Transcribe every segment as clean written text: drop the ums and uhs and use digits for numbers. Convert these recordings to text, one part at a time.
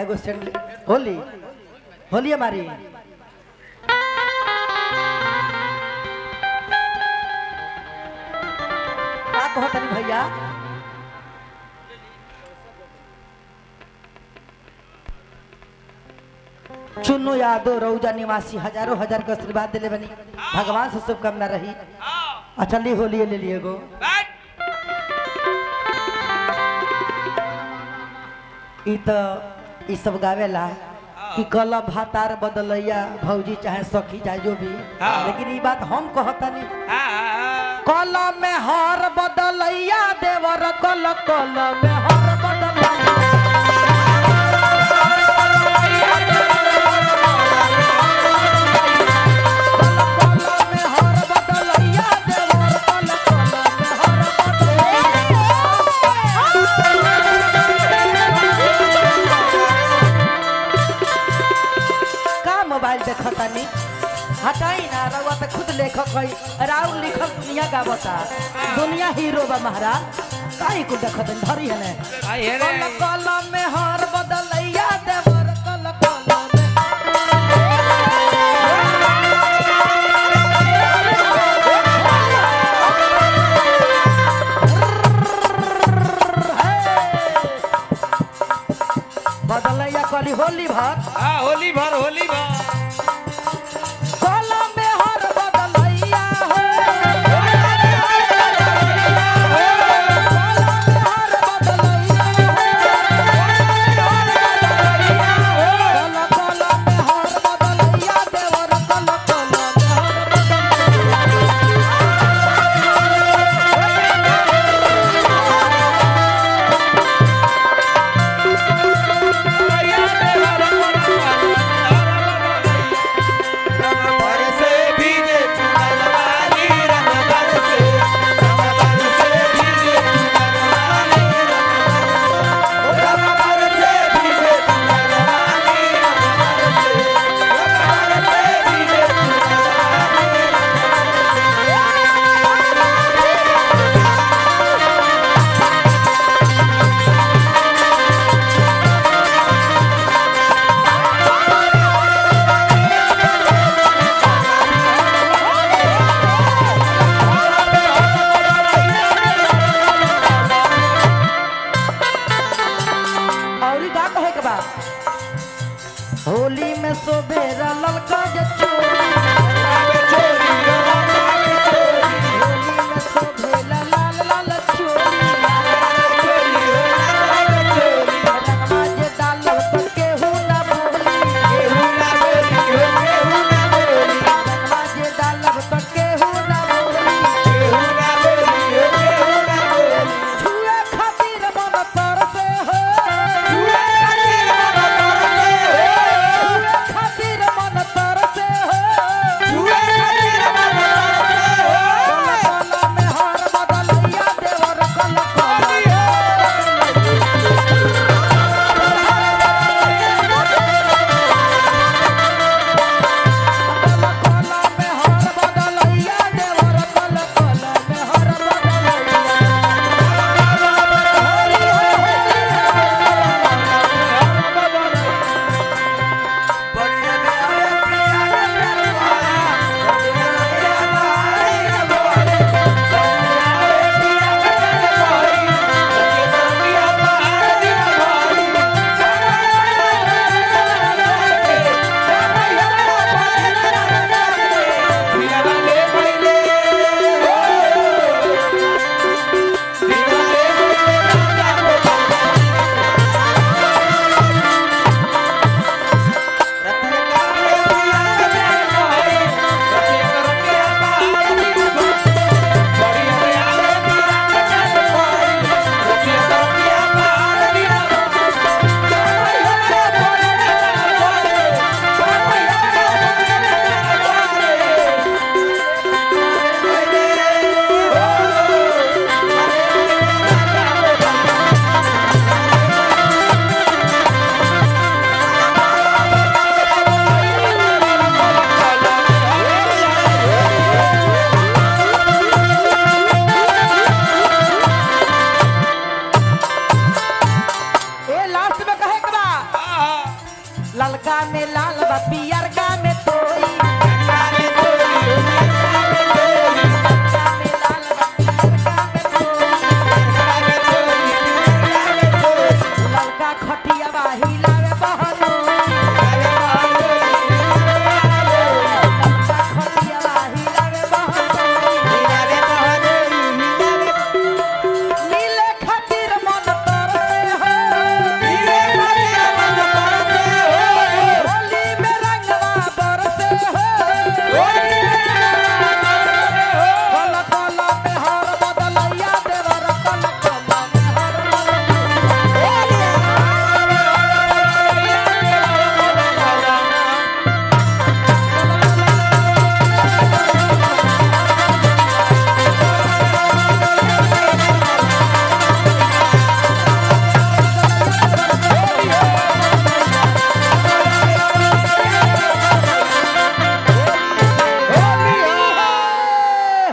एगो सेंड होली होली हमारी क्या कहो तनी भैया चुन्नू यादव रौजा निवासी हजारों हजार का आशीर्वाद दिले बनी भगवान से शुभकामना रही। अच्छा ली होली ले लिए गो ई सब गावेला कि कल भातार बदलैया भौजी चाहे सखी चाहे जो भी लेकिन ये बात हम कहतनी कल में हर बदलैया देवर कल कल में हर बदलैया मोबाइल देखतानी हटाई ना रउआ पे खुद लेखक है राउर लिखल दुनिया गावता दुनिया हीरो बा महाराज काई को देखतन धरी है ने कल कल में हर बदलैया देवर कल कल में बदलैया कली होली भर होली भर होली भर होली में सोबेरा ललका चोरी होली में सोबेरा लाल लाल चोरी रंगवा जे डालब तो केहू ना बोली रंगवा जे डालब तो केहू ना बोली छुए खातिर मन तरसे हो खातिर मन तरसे हो ललका में लाल बा पियरका में तोई ललका में लाल बा पियरका में तोई ललका खटिया बा हिलावे बहनो ललका खटिया बा हिलावे बहनो मिले खातिर मन तरसे हो होली में रंगवा बरसे हो कल कल में हर बदलैया देवर कल कल में हर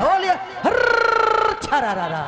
होली छरारा